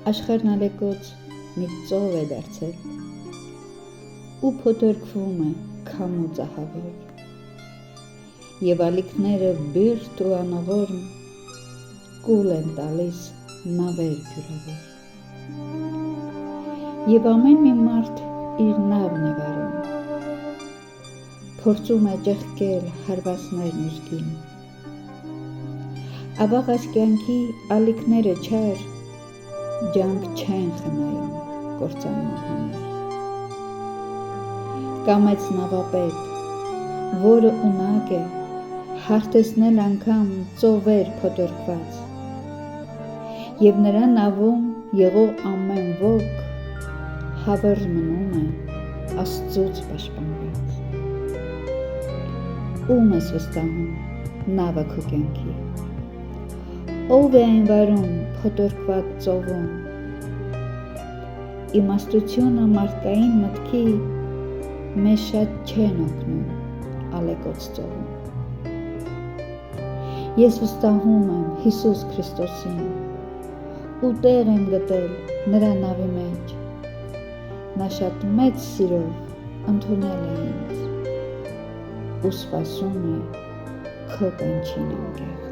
Աշխարհն ալեկոծ մի ծով է դարձել ու փոթորկվում է քամու ծահավոր, եւ ալիքները բիրտ ու անողորմ կուլ են տալիս նավեր ջուրավոր, եւ ամեն մի մարդ իր նավն է վարում, փորձում է ճեղքել հարվածներն ուզգին, ավաղ կյանքի ալիքները չար ջանք չեն խնայում կործանման համար, կամեց նավապետ, որը ունակ է հարթեցնել անգամ ծովեր փոթորկված, եւ նրա նավում եղող ամեն ոք հավերժ մնում է Աստծուց պաշտպանված։ Ում ես վստահում նավը քո կյանքի, ով է այն վարում փոթորկված ծովում, իմաստությունը մարդկային մտքի մեզ շատ չեն օգնում ալեկոծ ծովում։ Ես վստահում եմ Հիսուս Քրիստոսին ու տեղ եմ գտել նրա նավի մեջ, նա շատ մեծ սիրով ընդունել է ինձ ու սպասում է քո կանչին անգեղ։